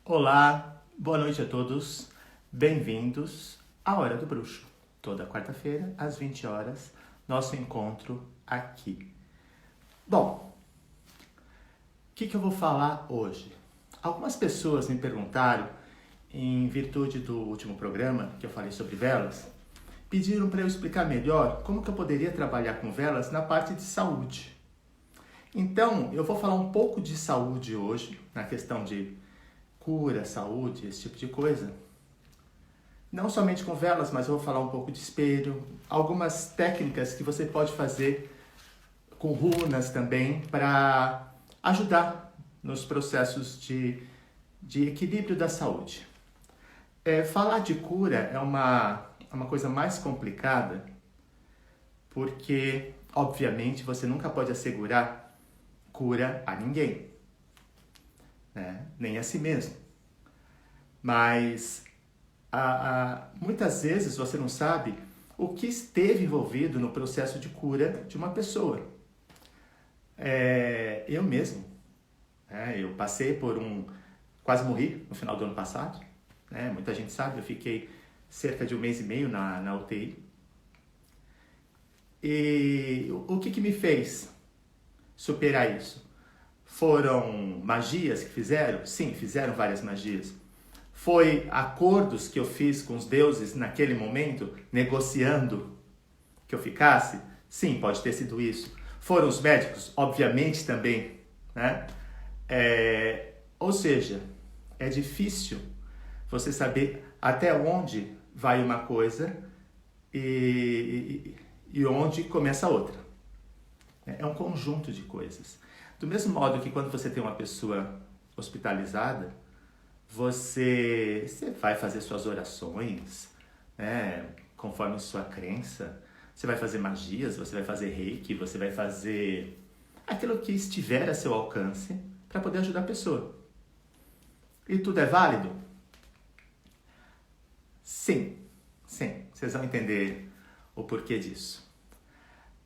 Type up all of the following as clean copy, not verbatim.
Olá, boa noite a todos, bem-vindos à Hora do Bruxo. Toda quarta-feira, às 20 horas, nosso encontro aqui. Bom, o que eu vou falar hoje? Algumas pessoas me perguntaram, em virtude do último programa que eu falei sobre velas, pediram para eu explicar melhor como que eu poderia trabalhar com velas na parte de saúde. Então, eu vou falar um pouco de saúde hoje, na questão de cura, saúde, esse tipo de coisa. Não somente com velas, mas eu vou falar um pouco de espelho, algumas técnicas que você pode fazer com runas também para ajudar nos processos de equilíbrio da saúde. Falar de cura é uma coisa mais complicada porque, obviamente, você nunca pode assegurar cura a ninguém. Nem a si mesmo. Mas muitas vezes você não sabe o que esteve envolvido no processo de cura de uma pessoa. Eu mesmo, eu passei por quase morri no final do ano passado. Muita gente sabe, eu fiquei cerca de 1 mês e meio na UTI. E o que me fez superar isso? Foram magias que fizeram? Sim, fizeram várias magias. Foi acordos que eu fiz com os deuses naquele momento, negociando que eu ficasse? Sim, pode ter sido isso. Foram os médicos? Obviamente também. Ou seja, é difícil você saber até onde vai uma coisa e onde começa a outra. É um conjunto de coisas. Do mesmo modo que quando você tem uma pessoa hospitalizada, você vai fazer suas orações, conforme sua crença. Você vai fazer magias, você vai fazer reiki, você vai fazer aquilo que estiver a seu alcance para poder ajudar a pessoa. E tudo é válido? Sim. Vocês vão entender o porquê disso.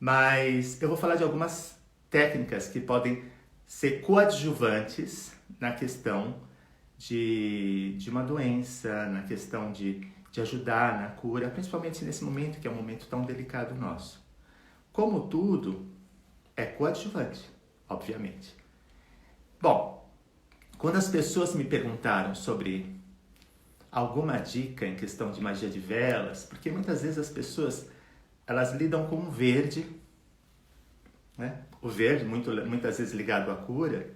Mas eu vou falar de algumas técnicas que podem ser coadjuvantes na questão de uma doença, na questão de ajudar na cura, principalmente nesse momento que é um momento tão delicado nosso. Como tudo, é coadjuvante, obviamente. Bom, quando as pessoas me perguntaram sobre alguma dica em questão de magia de velas, porque muitas vezes as pessoas elas lidam com o verde, o verde muitas vezes ligado à cura,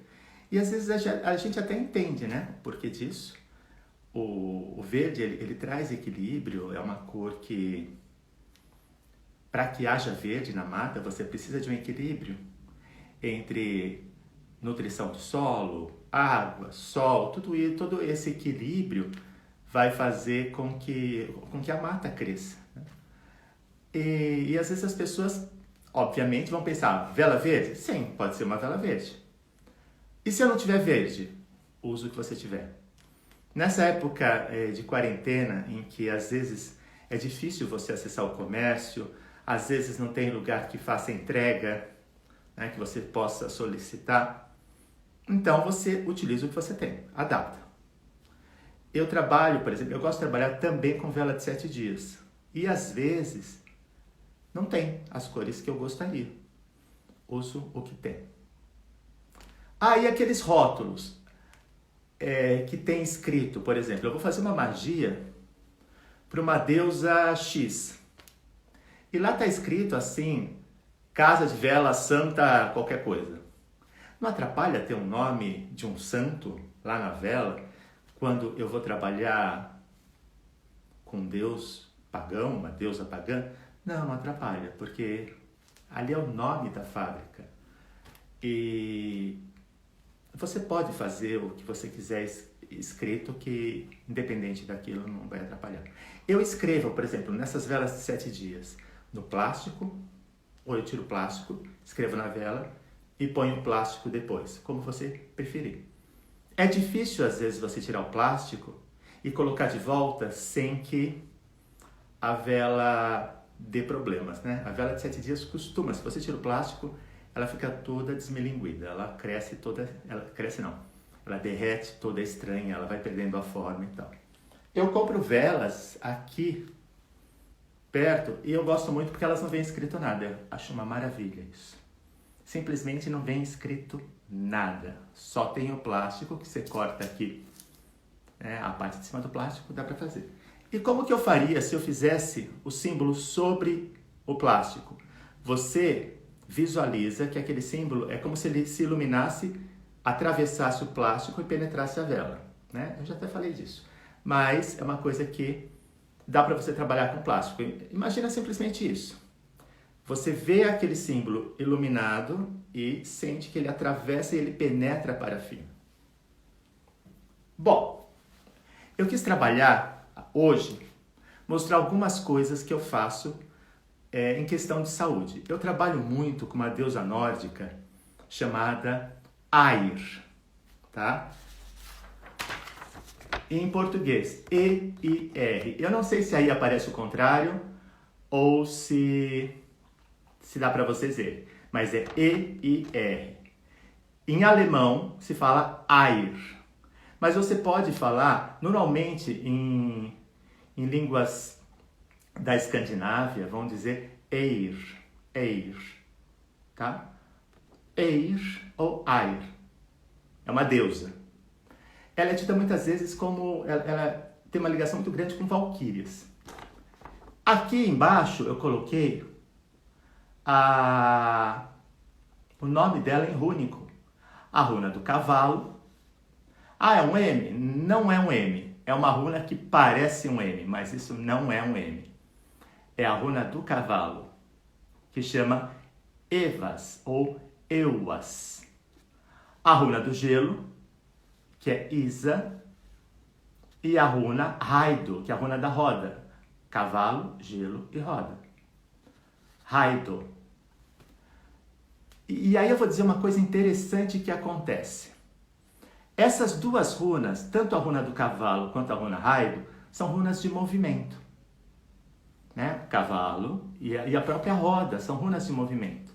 e às vezes a gente até entende, o porquê disso. O verde ele traz equilíbrio, é uma cor que, para que haja verde na mata, você precisa de um equilíbrio entre nutrição do solo, água, sol, todo esse equilíbrio vai fazer com que a mata cresça. E às vezes as pessoas, obviamente, vão pensar, vela verde? Sim, pode ser uma vela verde. E se eu não tiver verde? Use o que você tiver. Nessa época de quarentena, em que às vezes é difícil você acessar o comércio, às vezes não tem lugar que faça entrega, que você possa solicitar, então você utiliza o que você tem, adapta. Eu trabalho, por exemplo, eu gosto de trabalhar também com vela de 7 dias. E às vezes não tem as cores que eu gostaria. Uso o que tem. E aqueles rótulos que tem escrito, por exemplo, eu vou fazer uma magia para uma deusa X. E lá está escrito assim, casa de vela santa qualquer coisa. Não atrapalha ter um nome de um santo lá na vela quando eu vou trabalhar com um deus pagão, uma deusa pagã? Não atrapalha, porque ali é o nome da fábrica. E você pode fazer o que você quiser escrito, que independente daquilo não vai atrapalhar. Eu escrevo, por exemplo, nessas velas de 7 dias, no plástico, ou eu tiro o plástico, escrevo na vela e ponho o plástico depois, como você preferir. É difícil, às vezes, você tirar o plástico e colocar de volta sem que a vela dê problemas, A vela de 7 dias costuma, se você tira o plástico, ela fica toda desmilinguida, ela cresce ela derrete toda estranha, ela vai perdendo a forma e tal. Eu compro velas aqui perto e eu gosto muito porque elas não vêm escrito nada. Eu acho uma maravilha isso. Simplesmente não vem escrito nada. Só tem o plástico que você corta aqui. A parte de cima do plástico dá para fazer. E como que eu faria se eu fizesse o símbolo sobre o plástico? Você visualiza que aquele símbolo é como se ele se iluminasse, atravessasse o plástico e penetrasse a vela, né? Eu já até falei disso. Mas é uma coisa que dá para você trabalhar com plástico. Imagina simplesmente isso. Você vê aquele símbolo iluminado e sente que ele atravessa e ele penetra a parafina. Bom, eu quis trabalhar hoje, mostrar algumas coisas que eu faço em questão de saúde. Eu trabalho muito com uma deusa nórdica chamada Air, tá? Em português, E-I-R. Eu não sei se aí aparece o contrário ou se dá para vocês verem, mas é E-I-R. Em alemão se fala Air, mas você pode falar, normalmente em línguas da Escandinávia, vão dizer Eir, tá? Eir ou Air. É uma deusa. Ela é tida muitas vezes como... Ela tem uma ligação muito grande com valquírias. Aqui embaixo eu coloquei o nome dela em rúnico. A runa do cavalo. É um M? Não é um M. É uma runa que parece um M, mas isso não é um M. É a runa do cavalo, que chama Evas ou Euas. A runa do gelo, que é Isa, e a runa Raido, que é a runa da roda. Cavalo, gelo e roda. Raido. E aí eu vou dizer uma coisa interessante que acontece. Essas duas runas, tanto a runa do cavalo quanto a runa Raido, são runas de movimento. Né? Cavalo e a própria roda são runas de movimento.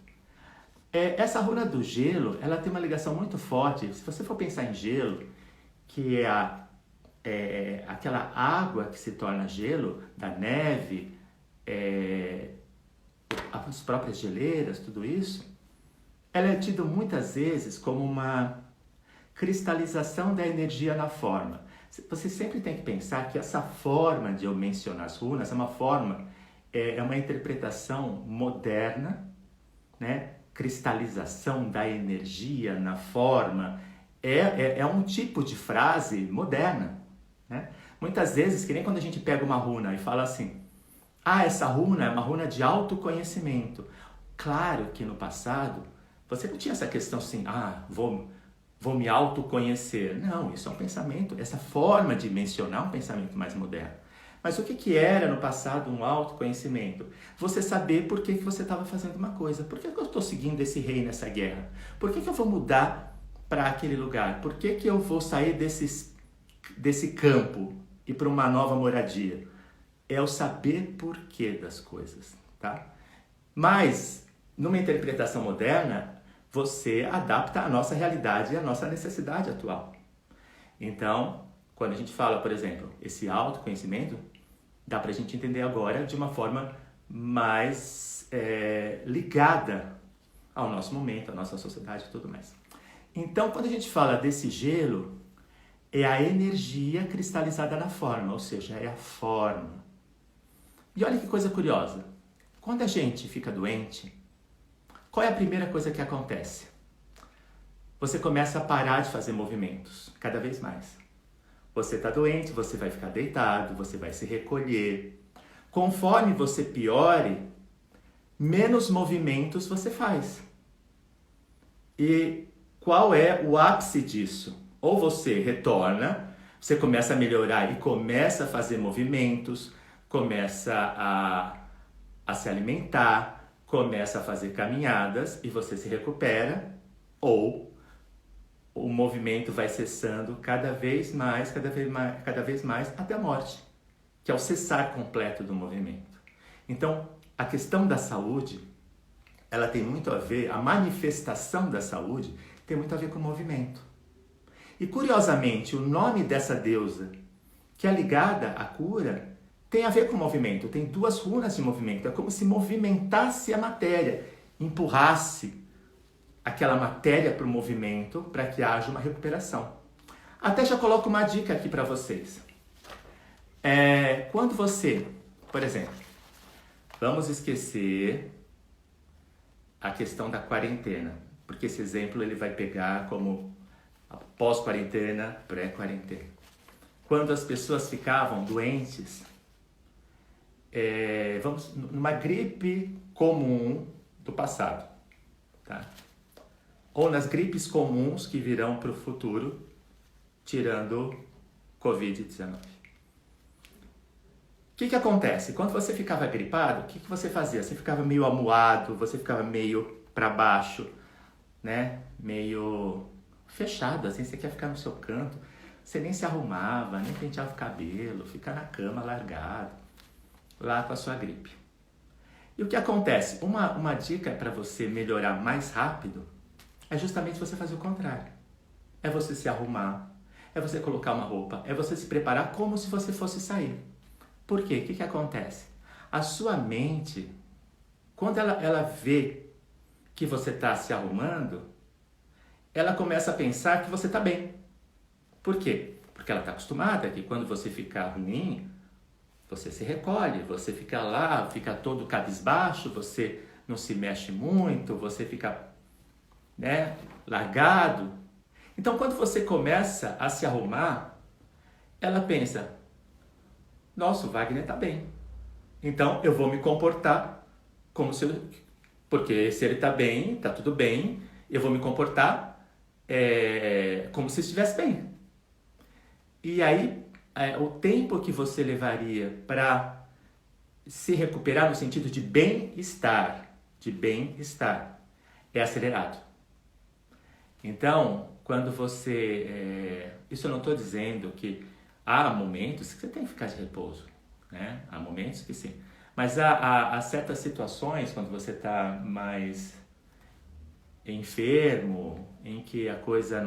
Essa runa do gelo, ela tem uma ligação muito forte. Se você for pensar em gelo, que é aquela água que se torna gelo, da neve, as próprias geleiras, tudo isso, ela é tida muitas vezes como uma cristalização da energia na forma. Você sempre tem que pensar que essa forma de eu mencionar as runas é uma forma, é uma interpretação moderna, né? Cristalização da energia na forma, é um tipo de frase moderna, né? Muitas vezes, que nem quando a gente pega uma runa e fala assim, essa runa é uma runa de autoconhecimento. Claro que no passado, você não tinha essa questão assim, vou me autoconhecer. Não, isso é um pensamento, essa forma de mencionar um pensamento mais moderno. Mas o que era no passado um autoconhecimento? Você saber por que você estava fazendo uma coisa. Por que eu estou seguindo esse rei nessa guerra? Por que eu vou mudar para aquele lugar? Por que eu vou sair desse campo e para uma nova moradia? É o saber porquê das coisas, tá? Mas, numa interpretação moderna, você adapta a nossa realidade e a nossa necessidade atual. Então, quando a gente fala, por exemplo, esse autoconhecimento, dá pra gente entender agora de uma forma mais ligada ao nosso momento, à nossa sociedade e tudo mais. Então, quando a gente fala desse gelo, é a energia cristalizada na forma, ou seja, é a forma. E olha que coisa curiosa. Quando a gente fica doente, qual é a primeira coisa que acontece? Você começa a parar de fazer movimentos, cada vez mais. Você está doente, você vai ficar deitado, você vai se recolher. Conforme você piore, menos movimentos você faz. E qual é o ápice disso? Ou você retorna, você começa a melhorar e começa a fazer movimentos, começa a se alimentar, começa a fazer caminhadas e você se recupera, ou o movimento vai cessando cada vez mais, até a morte, que é o cessar completo do movimento. Então, a questão da saúde, ela tem muito a ver, a manifestação da saúde tem muito a ver com o movimento. E curiosamente, o nome dessa deusa, que é ligada à cura, tem a ver com movimento. Tem 2 runas de movimento. É como se movimentasse a matéria, empurrasse aquela matéria para o movimento para que haja uma recuperação. Até já coloco uma dica aqui para vocês. Quando você, por exemplo, vamos esquecer a questão da quarentena, porque esse exemplo ele vai pegar como pós-quarentena, pré-quarentena. Quando as pessoas ficavam doentes, vamos numa gripe comum do passado, tá? Ou nas gripes comuns que virão para o futuro, tirando Covid-19. O que acontece? Quando você ficava gripado, o que você fazia? Você ficava meio amuado, você ficava meio para baixo, né? Meio fechado, assim, você quer ficar no seu canto. Você nem se arrumava, nem penteava o cabelo, fica na cama largado, lá com a sua gripe. E o que acontece? Uma dica para você melhorar mais rápido é justamente você fazer o contrário. É você se arrumar, é você colocar uma roupa, é você se preparar como se você fosse sair. Por quê? O que acontece? A sua mente, quando ela vê que você está se arrumando, ela começa a pensar que você está bem. Por quê? Porque ela está acostumada que quando você ficar ruim, você se recolhe, você fica lá, fica todo cabisbaixo, você não se mexe muito, você fica, né, largado. Então, quando você começa a se arrumar, ela pensa, nossa, o Wagner está bem. Então, eu vou me comportar como se eu... Porque se ele está bem, está tudo bem, eu vou me comportar como se estivesse bem. E aí, o tempo que você levaria para se recuperar no sentido de bem-estar, é acelerado. Então, quando você... isso eu não estou dizendo que há momentos que você tem que ficar de repouso, né? Há momentos que sim. Mas há certas situações, quando você está mais enfermo, em que a coisa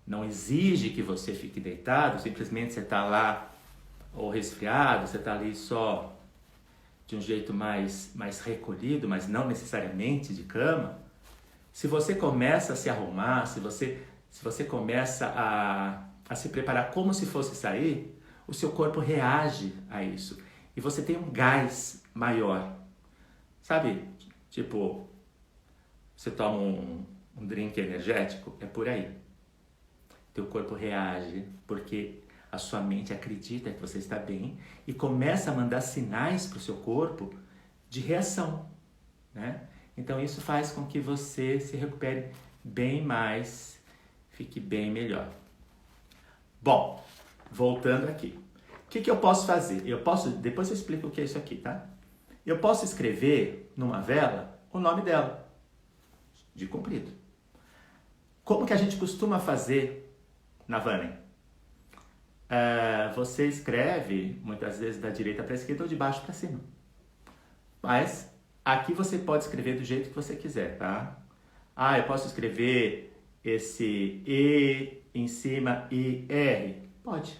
não exige que você fique deitado, simplesmente você está lá ou resfriado, você está ali só de um jeito mais recolhido, mas não necessariamente de cama. Se você começa a se arrumar, se você começa a se preparar como se fosse sair, o seu corpo reage a isso. E você tem um gás maior. Sabe? Tipo, você toma um drink energético, é por aí. Teu corpo reage porque a sua mente acredita que você está bem e começa a mandar sinais para o seu corpo de reação, né? Então isso faz com que você se recupere bem mais, fique bem melhor. Bom, voltando aqui. O que eu posso fazer? Depois eu explico o que é isso aqui, tá? Eu posso escrever numa vela o nome dela, de comprido. Como que a gente costuma fazer na Vânia? Você escreve, muitas vezes, da direita para a esquerda ou de baixo para cima. Mas aqui você pode escrever do jeito que você quiser, tá? Eu posso escrever esse E em cima e R? Pode.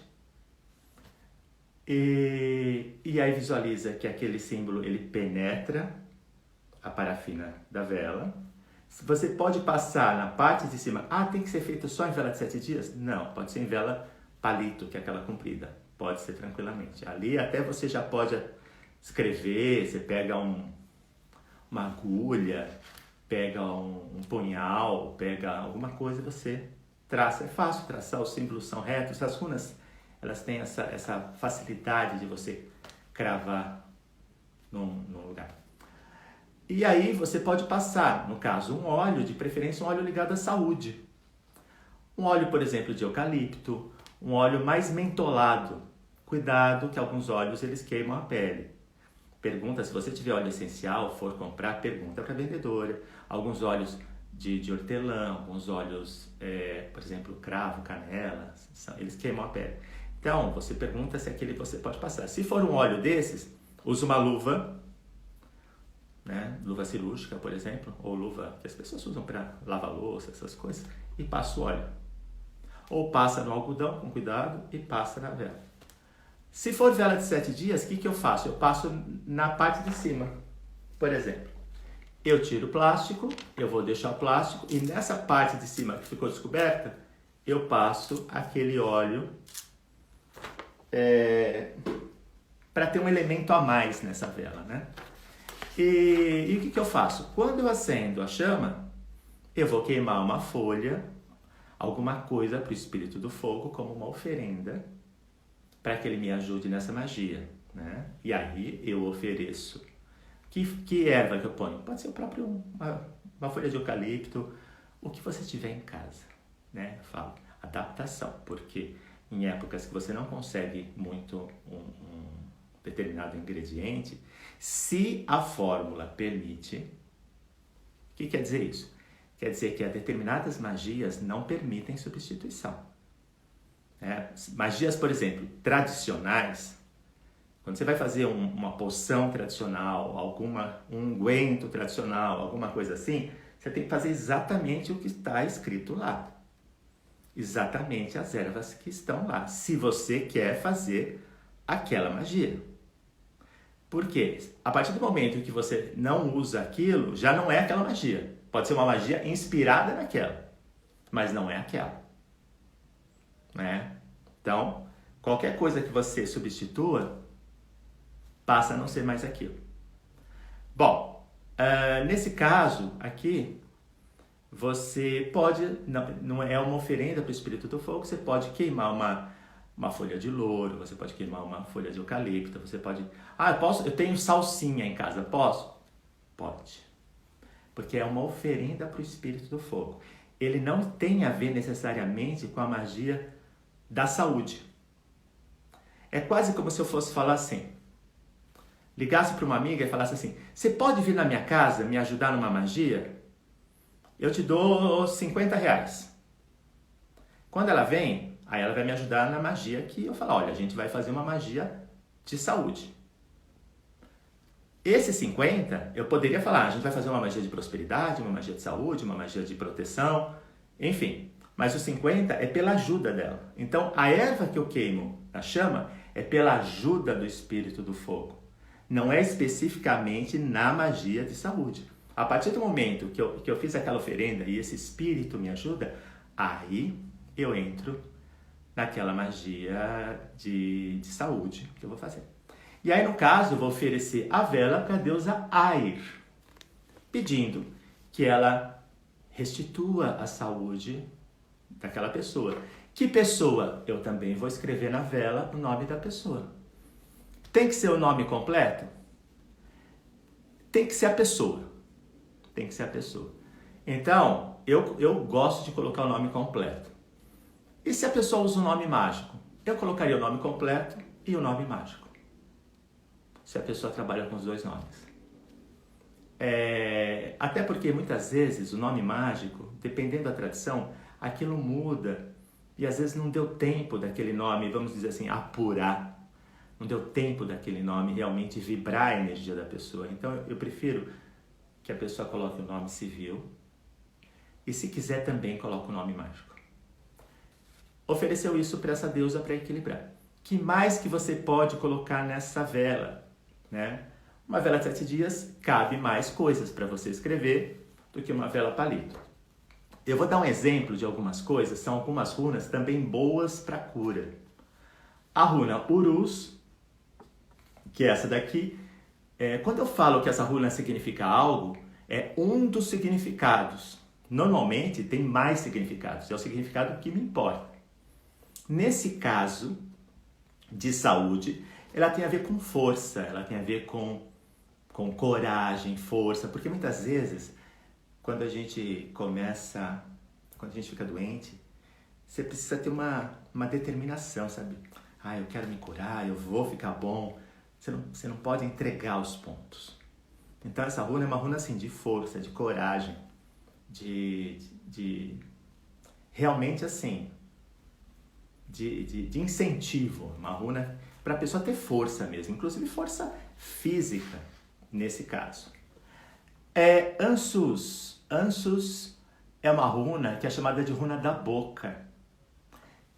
E aí visualiza que aquele símbolo ele penetra a parafina da vela. Você pode passar na parte de cima. Tem que ser feito só em vela de 7 dias? Não, pode ser em vela palito, que é aquela comprida. Pode ser tranquilamente. Ali até você já pode escrever, você pega uma agulha, pega um punhal, pega alguma coisa e você traça. É fácil traçar, os símbolos são retos, as runas elas têm essa facilidade de você cravar num lugar. E aí você pode passar, no caso, um óleo, de preferência um óleo ligado à saúde. Um óleo, por exemplo, de eucalipto, um óleo mais mentolado. Cuidado que alguns óleos eles queimam a pele. Pergunta, se você tiver óleo essencial, for comprar, pergunta para a vendedora. Alguns óleos de hortelã, alguns óleos, por exemplo, cravo, canela, eles queimam a pele. Então, você pergunta se aquele você pode passar. Se for um óleo desses, use uma luva, né? Luva cirúrgica, por exemplo, ou luva que as pessoas usam para lavar louça, essas coisas, e passa o óleo. Ou passa no algodão, com cuidado, e passa na vela. Se for vela de 7 dias, o que eu faço? Eu passo na parte de cima. Por exemplo, eu tiro o plástico, eu vou deixar o plástico, e nessa parte de cima que ficou descoberta, eu passo aquele óleo para ter um elemento a mais nessa vela, né? E o que eu faço? Quando eu acendo a chama, eu vou queimar uma folha, alguma coisa para o espírito do fogo, como uma oferenda, para que ele me ajude nessa magia, né? E aí eu ofereço. Que erva que eu ponho? Pode ser o próprio uma folha de eucalipto, o que você tiver em casa, né? Eu falo, adaptação, porque em épocas que você não consegue muito um determinado ingrediente, se a fórmula permite, o que quer dizer isso? Quer dizer que determinadas magias não permitem substituição. Magias, por exemplo, tradicionais, quando você vai fazer uma poção tradicional, um unguento tradicional, alguma coisa assim, você tem que fazer exatamente o que está escrito lá. Exatamente as ervas que estão lá, se você quer fazer aquela magia. Por quê? A partir do momento que você não usa aquilo, já não é aquela magia. Pode ser uma magia inspirada naquela, mas não é aquela. Né? Então, qualquer coisa que você substitua, passa a não ser mais aquilo. Bom, nesse caso aqui, você pode, não é uma oferenda para o espírito do fogo, você pode queimar uma folha de louro, você pode queimar uma folha de eucalipto, você pode... eu tenho salsinha em casa, posso? Pode. Porque é uma oferenda para o espírito do fogo. Ele não tem a ver necessariamente com a magia da saúde. É quase como se eu fosse falar assim, ligasse para uma amiga e falasse assim, você pode vir na minha casa me ajudar numa magia? Eu te dou R$50. Quando ela vem, aí ela vai me ajudar na magia que eu falo, olha, a gente vai fazer uma magia de saúde. Esse 50, eu poderia falar, a gente vai fazer uma magia de prosperidade, uma magia de saúde, uma magia de proteção, enfim. Mas o 50 é pela ajuda dela. Então, a erva que eu queimo na chama é pela ajuda do espírito do fogo. Não é especificamente na magia de saúde. A partir do momento que eu fiz aquela oferenda e esse espírito me ajuda, aí eu entro naquela magia de saúde que eu vou fazer. E aí, no caso, eu vou oferecer a vela para a deusa Air, pedindo que ela restitua a saúde daquela pessoa. Que pessoa? Eu também vou escrever na vela o nome da pessoa. Tem que ser o nome completo? Tem que ser a pessoa. Tem que ser a pessoa. Então, eu gosto de colocar o nome completo. E se a pessoa usa o nome mágico? Eu colocaria o nome completo e o nome mágico. Se a pessoa trabalha com os dois nomes. Até porque muitas vezes o nome mágico, dependendo da tradição, aquilo muda. E às vezes não deu tempo daquele nome, vamos dizer assim, apurar. Não deu tempo daquele nome realmente vibrar a energia da pessoa. Então eu prefiro que a pessoa coloque o nome civil e, se quiser, também coloque o nome mágico. Ofereceu isso para essa deusa para equilibrar. Que mais que você pode colocar nessa vela? Né? Uma vela de 7 dias cabe mais coisas para você escrever do que uma vela palito. Eu vou dar um exemplo de algumas coisas, são algumas runas também boas para cura. A runa Urus, que é essa daqui, quando eu falo que essa runa significa algo, é um dos significados. Normalmente tem mais significados, é o significado que me importa. Nesse caso de saúde, ela tem a ver com força, ela tem a ver com coragem, força, porque muitas vezes, quando a gente fica doente, você precisa ter uma determinação, sabe? Eu quero me curar, eu vou ficar bom. Você não pode entregar os pontos. Então essa runa é uma runa assim, de força, de coragem, de realmente assim, de incentivo. Uma runa para a pessoa ter força mesmo, inclusive força física nesse caso. Ansus é uma runa que é chamada de runa da boca.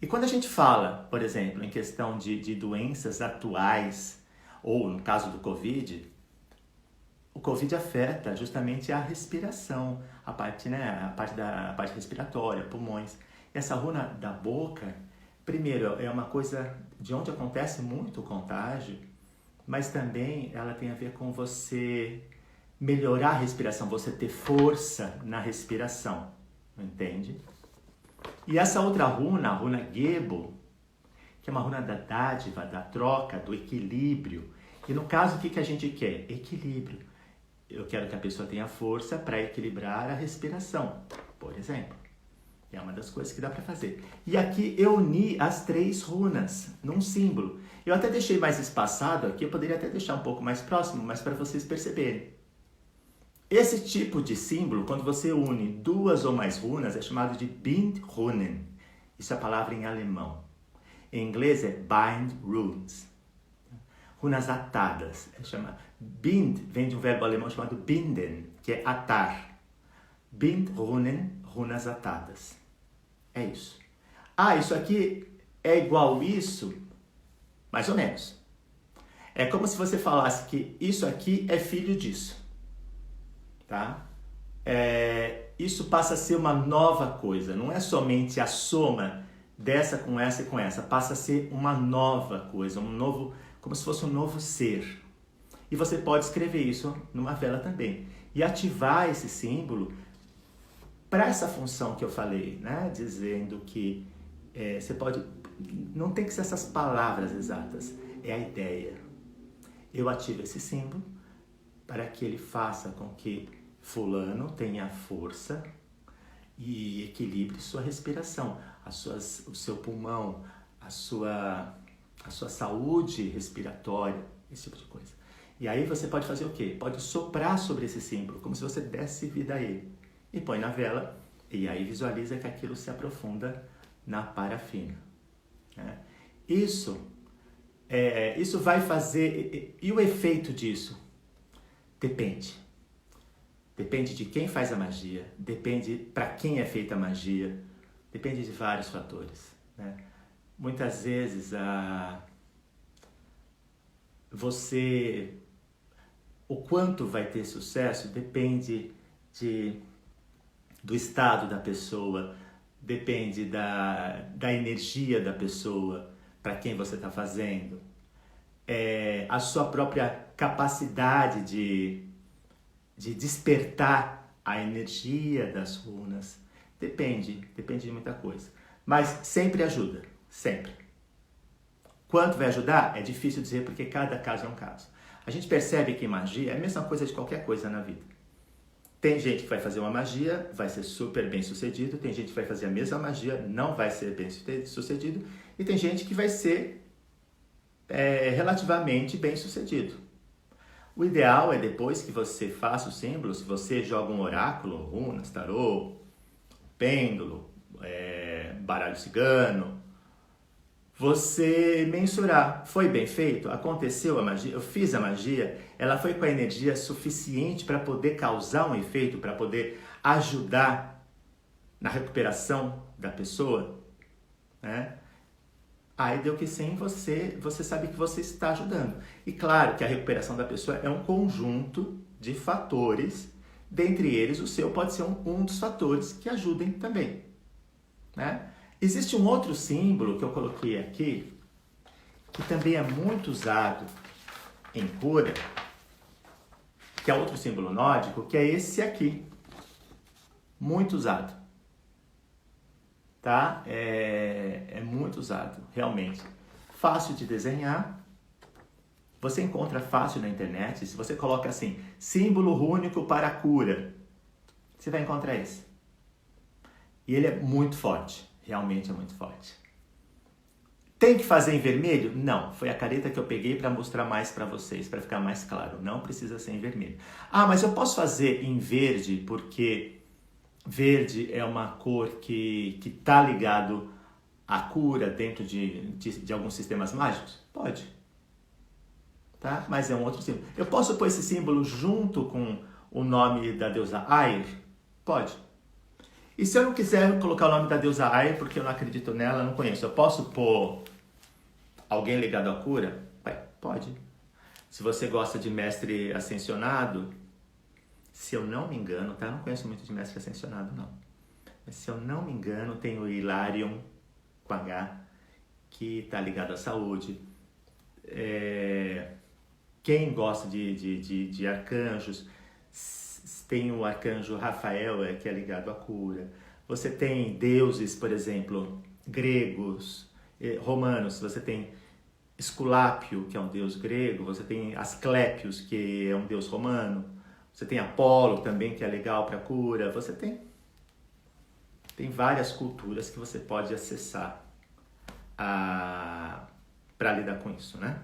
E quando a gente fala, por exemplo, em questão de doenças atuais, ou no caso do Covid, o Covid afeta justamente a respiração, a parte respiratória, pulmões. E essa runa da boca, primeiro, é uma coisa de onde acontece muito o contágio, mas também ela tem a ver com você melhorar a respiração, você ter força na respiração, entende? E essa outra runa, a runa Gebo, que é uma runa da dádiva, da troca, do equilíbrio. E no caso, o que a gente quer? Equilíbrio. Eu quero que a pessoa tenha força para equilibrar a respiração, por exemplo. É uma das coisas que dá para fazer. E aqui eu uni as 3 runas num símbolo. Eu até deixei mais espaçado aqui, eu poderia até deixar um pouco mais próximo, mas para vocês perceberem. Esse tipo de símbolo, quando você une 2 ou mais runas, é chamado de Bindrunen. Isso é a palavra em alemão. Em inglês é Bind Runes. Runas atadas. Bind vem de um verbo alemão chamado binden, que é atar. Bindrunen, runas atadas. É isso. Ah, isso aqui é igual isso? Mais ou menos. É como se você falasse que isso aqui é filho disso. Tá? Isso passa a ser uma nova coisa. Não é somente a soma dessa com essa e com essa. Passa a ser uma nova coisa, como se fosse um novo ser. E você pode escrever isso numa vela também. E ativar esse símbolo para essa função que eu falei, né? Dizendo que você pode... Não tem que ser essas palavras exatas, é a ideia. Eu ativo esse símbolo para que ele faça com que fulano tenha força e equilibre sua respiração, o seu pulmão, a sua saúde respiratória, esse tipo de coisa. E aí você pode fazer o quê? Pode soprar sobre esse símbolo, como se você desse vida a ele. E põe na vela, e aí visualiza que aquilo se aprofunda na parafina. Né? Isso vai fazer... E o efeito disso? Depende. Depende de quem faz a magia, depende para quem é feita a magia, depende de vários fatores. Né? Muitas vezes o quanto vai ter sucesso depende do estado da pessoa, depende da energia da pessoa para quem você está fazendo, a sua própria capacidade de despertar a energia das runas. Depende de muita coisa. Mas sempre ajuda, sempre. Quanto vai ajudar? É difícil dizer porque cada caso é um caso. A gente percebe que magia é a mesma coisa de qualquer coisa na vida. Tem gente que vai fazer uma magia, vai ser super bem sucedido, tem gente que vai fazer a mesma magia, não vai ser bem sucedido, e tem gente que vai ser relativamente bem sucedido. O ideal é depois que você faça o símbolo, se você joga um oráculo, runas, tarô, pêndulo, baralho cigano, você mensurar, foi bem feito? Aconteceu a magia? Eu fiz a magia? Ela foi com a energia suficiente para poder causar um efeito, para poder ajudar na recuperação da pessoa? Né? Aí deu que sim, você sabe que você está ajudando. E claro que a recuperação da pessoa é um conjunto de fatores, dentre eles o seu pode ser um dos fatores que ajudem também. Né? Existe um outro símbolo que eu coloquei aqui, que também é muito usado em cura, que é outro símbolo nórdico, que é esse aqui. Muito usado. Tá? É muito usado, realmente. Fácil de desenhar. Você encontra fácil na internet. Se você coloca assim, símbolo rúnico para a cura, você vai encontrar esse. E ele é muito forte. Realmente é muito forte. Tem que fazer em vermelho? Não. Foi a careta que eu peguei para mostrar mais para vocês, para ficar mais claro. Não precisa ser em vermelho. Ah, mas eu posso fazer em verde porque verde é uma cor que está ligado à cura dentro de alguns sistemas mágicos? Pode. Tá? Mas é um outro símbolo. Eu posso pôr esse símbolo junto com o nome da deusa Air? Pode. E se eu não quiser colocar o nome da deusa Aya, porque eu não acredito nela, não conheço, eu posso pôr alguém ligado à cura? Ué, pode. Se você gosta de mestre ascensionado, se eu não me engano, tá? Eu não conheço muito de mestre ascensionado, não. Mas se eu não me engano, tem o Hilarion com H, que está ligado à saúde. Quem gosta de arcanjos, tem o arcanjo Rafael, que é ligado à cura. Você tem deuses, por exemplo, gregos, romanos. Você tem Esculápio, que é um deus grego. Você tem Asclépios, que é um deus romano. Você tem Apolo também, que é legal para cura. Você tem várias culturas que você pode acessar para lidar com isso, né?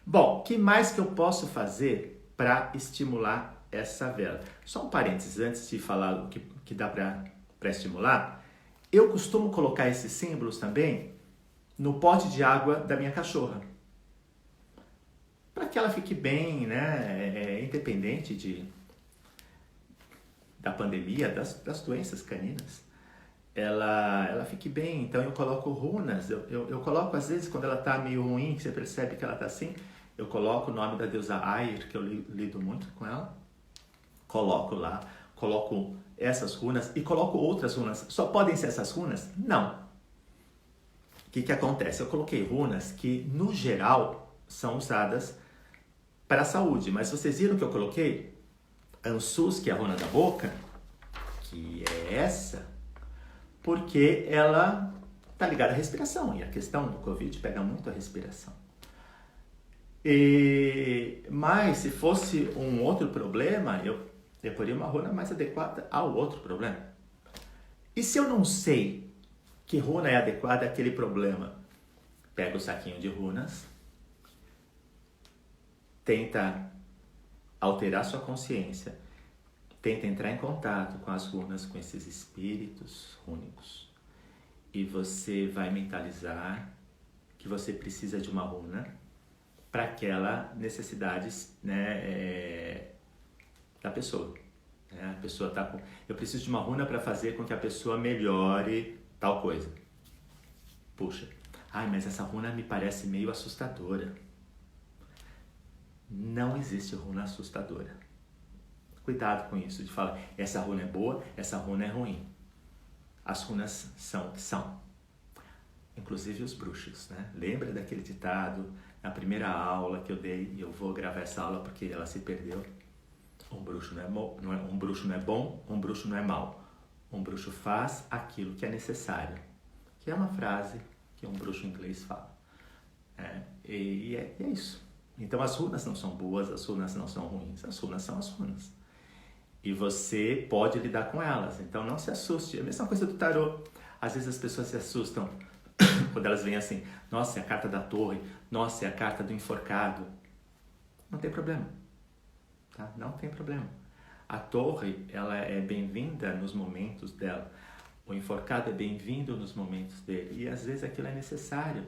Bom, o que mais que eu posso fazer para estimular essa vela? Só um parênteses, antes de falar o que dá para estimular, eu costumo colocar esses símbolos também no pote de água da minha cachorra, para que ela fique bem, né, independente da pandemia, das doenças caninas. Ela fique bem. Então eu coloco runas, eu coloco às vezes quando ela está meio ruim, que você percebe que ela está assim, eu coloco o nome da deusa Air, que eu lido muito com ela, coloco lá, coloco essas runas e coloco outras runas. Só podem ser essas runas? Não. O que acontece? Eu coloquei runas que no geral são usadas para a saúde, mas vocês viram que eu coloquei Ansus, que é a runa da boca, que é essa, porque ela está ligada à respiração, e a questão do Covid pega muito a respiração. Mas se fosse um outro problema, eu poria uma runa mais adequada ao outro problema. E se eu não sei que runa é adequada àquele problema? Pega o saquinho de runas, tenta alterar sua consciência, tenta entrar em contato com as runas, com esses espíritos rúnicos. E você vai mentalizar que você precisa de uma runa para aquela necessidade, né, da pessoa. A pessoa está com... Eu preciso de uma runa para fazer com que a pessoa melhore tal coisa. Puxa, mas essa runa me parece meio assustadora. Não existe runa assustadora. Cuidado com isso, de falar, essa runa é boa, essa runa é ruim. As runas são o que são. Inclusive os bruxos, né? Lembra daquele ditado na primeira aula que eu dei, e eu vou gravar essa aula porque ela se perdeu. Um bruxo não é bom, um bruxo não é mau. Um bruxo faz aquilo que é necessário. Que é uma frase que um bruxo inglês fala. E é isso. Então as runas não são boas, as runas não são ruins, as runas são as runas. E você pode lidar com elas, então não se assuste. É a mesma coisa do tarô. Às vezes as pessoas se assustam quando elas veem assim, nossa, é a carta da torre, nossa, é a carta do enforcado. Não tem problema, tá? Não tem problema. A torre, ela é bem-vinda nos momentos dela. O enforcado é bem-vindo nos momentos dele. E às vezes aquilo é necessário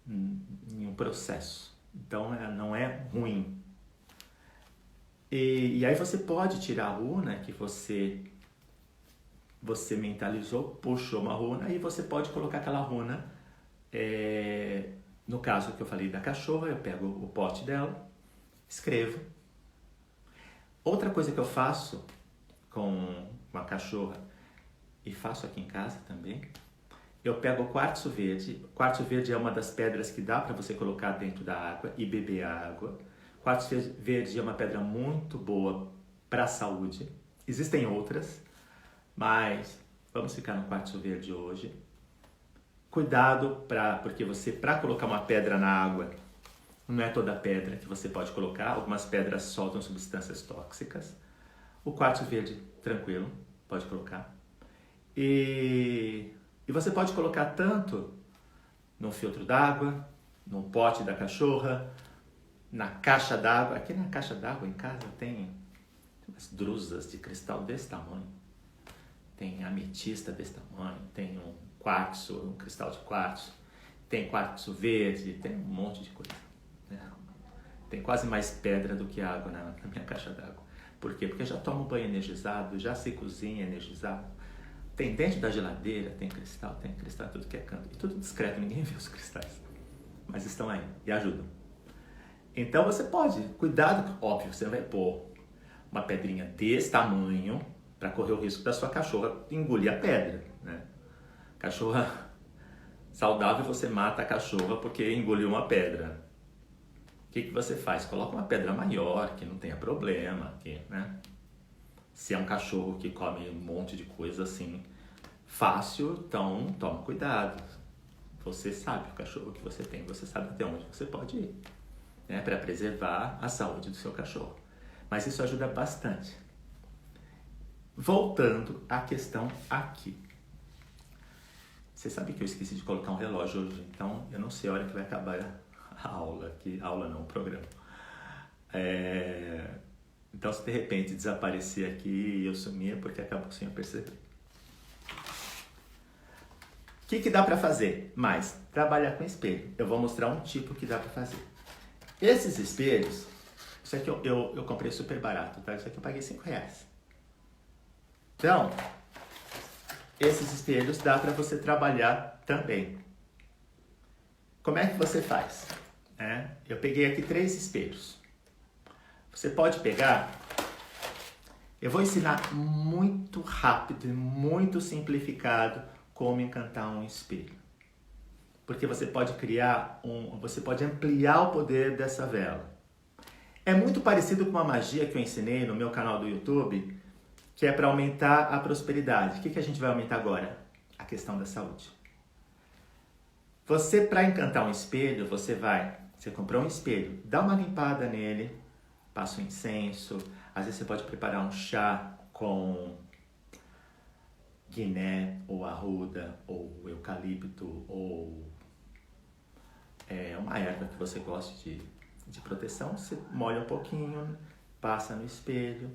em um processo. Então não é ruim. E aí você pode tirar a runa que você mentalizou, puxou uma runa, e você pode colocar aquela runa, no caso que eu falei da cachorra, eu pego o pote dela, escrevo. Outra coisa que eu faço com a cachorra, e faço aqui em casa também, eu pego o quartzo verde. O quartzo verde é uma das pedras que dá para você colocar dentro da água e beber a água. Quartzo verde é uma pedra muito boa para a saúde. Existem outras, mas vamos ficar no quartzo verde hoje. Cuidado, porque para colocar uma pedra na água, não é toda pedra que você pode colocar. Algumas pedras soltam substâncias tóxicas. O quartzo verde, tranquilo, pode colocar. E você pode colocar tanto no filtro d'água, no pote da cachorra, na caixa d'água. Aqui na caixa d'água em casa tem umas drusas de cristal desse tamanho. Tem ametista desse tamanho, tem um quartzo, um cristal de quartzo, tem quartzo verde, tem um monte de coisa. Tem quase mais pedra do que água na minha caixa d'água. Por quê? Porque eu já tomo banho energizado, já se cozinha energizado. Tem dentro da geladeira, tem cristal em tudo que é canto. E tudo discreto, ninguém vê os cristais. Mas estão aí e ajudam. Então você pode, cuidado, óbvio, você vai pôr uma pedrinha desse tamanho para correr o risco da sua cachorra engolir a pedra, né? Cachorra saudável, você mata a cachorra porque engoliu uma pedra. O que você faz? Coloca uma pedra maior, que não tenha problema, né? Se é um cachorro que come um monte de coisa assim fácil, então toma cuidado. Você sabe o cachorro que você tem, você sabe até onde você pode ir, né? Para preservar a saúde do seu cachorro. Mas isso ajuda bastante. Voltando à questão aqui. Você sabe que eu esqueci de colocar um relógio hoje, então eu não sei a hora que vai acabar a aula aqui. Aula não, o programa. Então se de repente desaparecer aqui e eu sumir é porque acabou sem eu perceber. O que dá para fazer? Mais, trabalhar com espelho. Eu vou mostrar um tipo que dá para fazer. Esses espelhos, isso aqui eu comprei super barato, tá? Isso aqui eu paguei R$5. Então, esses espelhos dá para você trabalhar também. Como é que você faz? Eu peguei aqui 3 espelhos. Você pode pegar... Eu vou ensinar muito rápido e muito simplificado como encantar um espelho. Porque você pode você pode ampliar o poder dessa vela. É muito parecido com uma magia que eu ensinei no meu canal do YouTube, que é para aumentar a prosperidade. O que a gente vai aumentar agora? A questão da saúde. Você, para encantar um espelho, você comprou um espelho, dá uma limpada nele, passa um incenso, às vezes você pode preparar um chá com guiné, ou arruda, ou eucalipto, ou uma erva que você goste de proteção. Você molha um pouquinho, passa no espelho.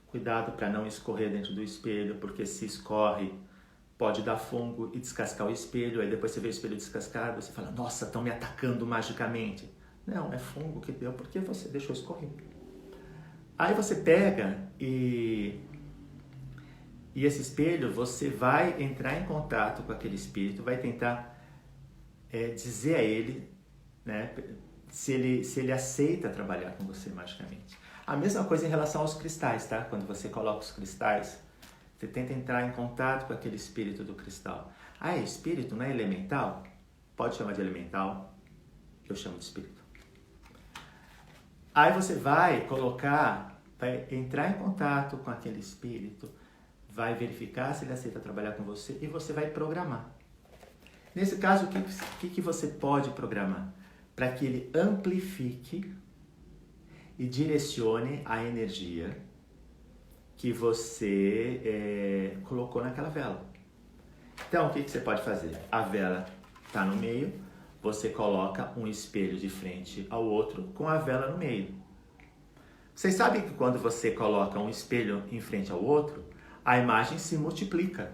Cuidado para não escorrer dentro do espelho, porque se escorre pode dar fungo e descascar o espelho. Aí depois você vê o espelho descascado, você fala, nossa, estão me atacando magicamente. Não, é fungo que deu porque você deixou escorrer. Aí você pega e esse espelho, você vai entrar em contato com aquele espírito, vai tentar dizer a ele, né, se ele aceita trabalhar com você magicamente. A mesma coisa em relação aos cristais, tá? Quando você coloca os cristais, você tenta entrar em contato com aquele espírito do cristal. Ah, é espírito, não é elemental? Pode chamar de elemental, eu chamo de espírito. Aí você vai entrar em contato com aquele espírito, vai verificar se ele aceita trabalhar com você e você vai programar. Nesse caso, o que você pode programar? Para que ele amplifique e direcione a energia que você colocou naquela vela. Então, o que você pode fazer? A vela está no meio, você coloca um espelho de frente ao outro com a vela no meio. Vocês sabem que quando você coloca um espelho em frente ao outro, a imagem se multiplica.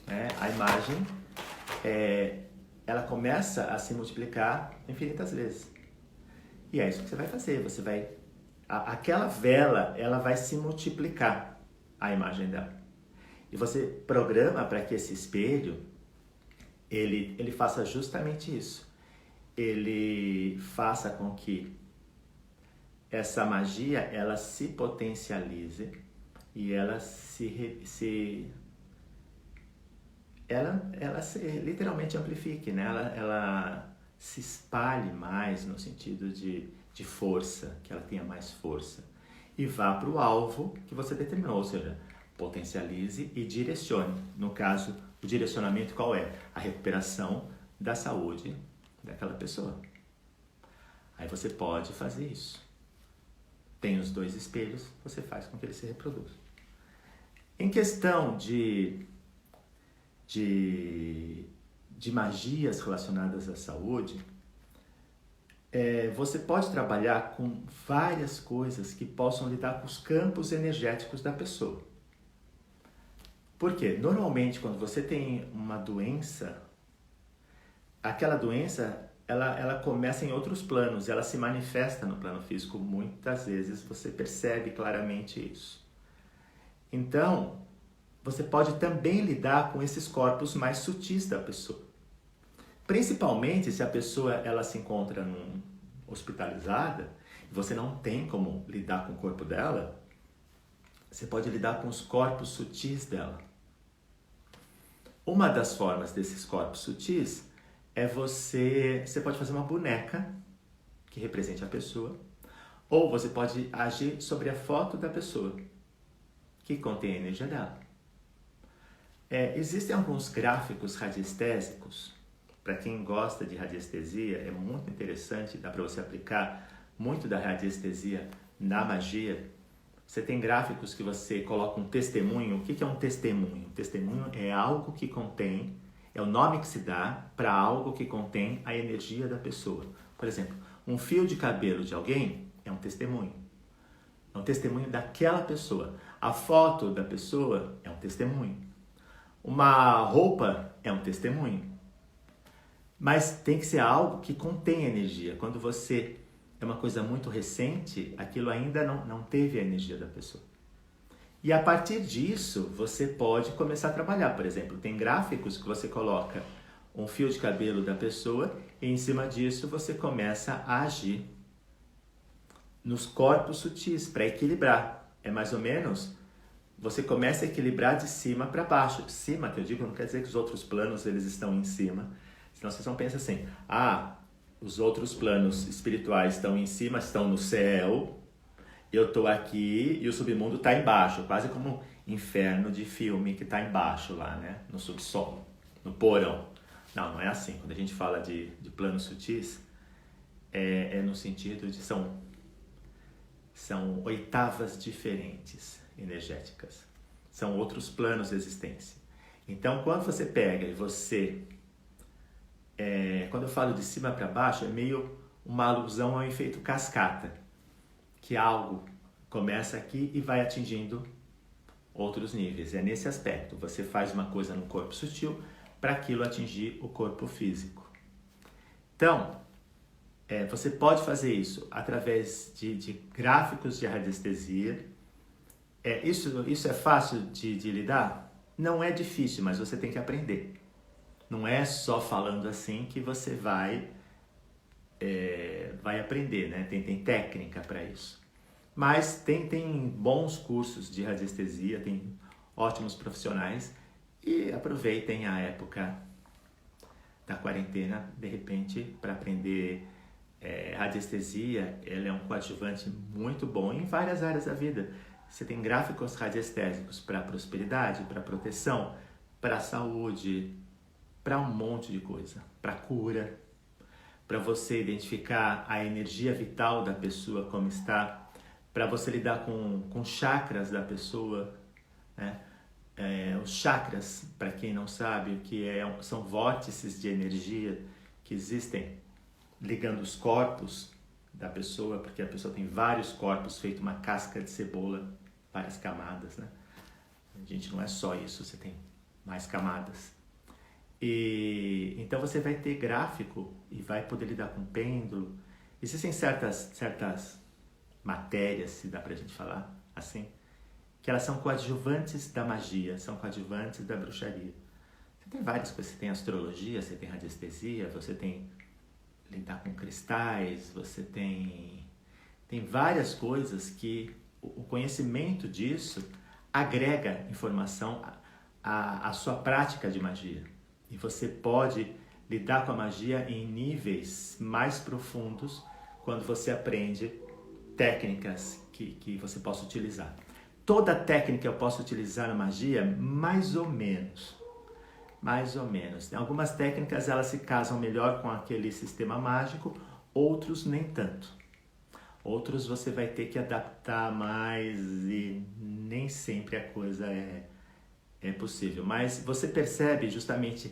A imagem, ela começa a se multiplicar infinitas vezes. E é isso que você vai fazer. Aquela vela, ela vai se multiplicar, a imagem dela. E você programa para que esse espelho, ele faça justamente isso. Ele faça com que essa magia, ela se potencialize e ela ela se literalmente amplifique, né? Ela se espalhe mais no sentido de força, que ela tenha mais força. E vá para o alvo que você determinou, ou seja, potencialize e direcione. No caso, o direcionamento qual é? A recuperação da saúde daquela pessoa. Aí você pode fazer isso. Tem os 2 espelhos, você faz com que ele se reproduza. Em questão de magias relacionadas à saúde, você pode trabalhar com várias coisas que possam lidar com os campos energéticos da pessoa. Por quê? Normalmente, quando você tem uma doença, aquela doença ela começa em outros planos, ela se manifesta no plano físico. Muitas vezes você percebe claramente isso. Então, você pode também lidar com esses corpos mais sutis da pessoa. Principalmente se a pessoa ela se encontra hospitalizada e você não tem como lidar com o corpo dela, você pode lidar com os corpos sutis dela. Uma das formas desses corpos sutis é você pode fazer uma boneca que represente a pessoa, ou você pode agir sobre a foto da pessoa que contém a energia dela. Existem alguns gráficos radiestésicos. Para quem gosta de radiestesia, é muito interessante, dá para você aplicar muito da radiestesia na magia. Você tem gráficos que você coloca um testemunho. O que é um testemunho? Um testemunho é algo que contém, é o nome que se dá para algo que contém a energia da pessoa. Por exemplo, um fio de cabelo de alguém é um testemunho. É um testemunho daquela pessoa. A foto da pessoa é um testemunho. Uma roupa é um testemunho. Mas tem que ser algo que contém energia. Quando você é uma coisa muito recente, aquilo ainda não teve a energia da pessoa. E a partir disso, você pode começar a trabalhar. Por exemplo, tem gráficos que você coloca um fio de cabelo da pessoa e em cima disso você começa a agir nos corpos sutis para equilibrar. É mais ou menos, você começa a equilibrar de cima para baixo. De cima, que eu digo, não quer dizer que os outros planos eles estão em cima. Senão vocês vão pensar assim, os outros planos espirituais estão em cima, estão no céu, eu estou aqui e o submundo está embaixo, quase como um inferno de filme que está embaixo lá, né? No subsolo, no porão. Não é assim. Quando a gente fala de planos sutis, é no sentido de são oitavas diferentes energéticas. São outros planos de existência. Então, quando você pega e você... quando eu falo de cima para baixo, é meio uma alusão ao efeito cascata, que algo começa aqui e vai atingindo outros níveis. É nesse aspecto, você faz uma coisa no corpo sutil para aquilo atingir o corpo físico. Então, você pode fazer isso através de gráficos de radiestesia. Isso é fácil de lidar? Não é difícil, mas você tem que aprender. Não é só falando assim que você vai aprender, né? Tem técnica para isso. Mas tem bons cursos de radiestesia, tem ótimos profissionais e aproveitem a época da quarentena, de repente, para aprender radiestesia. Ela é um coadjuvante muito bom em várias áreas da vida. Você tem gráficos radiestésicos para prosperidade, para proteção, para saúde, para um monte de coisa, para cura, para você identificar a energia vital da pessoa como está, para você lidar com chakras da pessoa, né? Os chakras, para quem não sabe, o que são vórtices de energia que existem ligando os corpos da pessoa, porque a pessoa tem vários corpos, feito uma casca de cebola, várias camadas, né? A gente não é só isso, você tem mais camadas. E então você vai ter gráfico e vai poder lidar com pêndulo. Existem certas matérias, se dá pra gente falar assim, que elas são coadjuvantes da magia, são coadjuvantes da bruxaria. Você tem várias coisas, você tem astrologia, você tem radiestesia, você tem lidar com cristais, você tem várias coisas que o conhecimento disso agrega informação à sua prática de magia. E você pode lidar com a magia em níveis mais profundos quando você aprende técnicas que você possa utilizar. Toda técnica eu posso utilizar na magia, mais ou menos. Mais ou menos. Algumas técnicas elas se casam melhor com aquele sistema mágico, outros nem tanto. Outros você vai ter que adaptar mais e nem sempre a coisa é possível. Mas você percebe justamente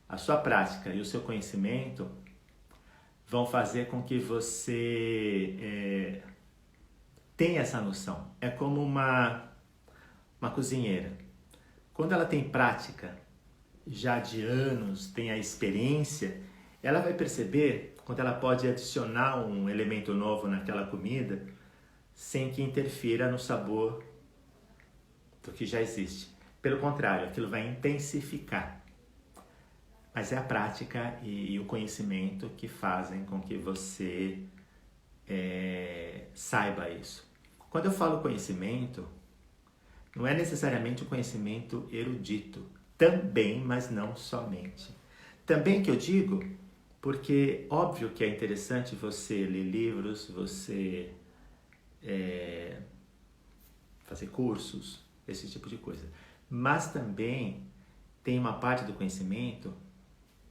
a sua prática e o seu conhecimento vão fazer com que você tenha essa noção. É como uma cozinheira. Quando ela tem prática já de anos, tem a experiência, ela vai perceber quando ela pode adicionar um elemento novo naquela comida sem que interfira no sabor do que já existe. Pelo contrário, aquilo vai intensificar. Mas é a prática e o conhecimento que fazem com que você saiba isso. Quando eu falo conhecimento, não é necessariamente o conhecimento erudito. Também, mas não somente. Também que eu digo, porque óbvio que é interessante você ler livros, você fazer cursos, esse tipo de coisa. Mas também tem uma parte do conhecimento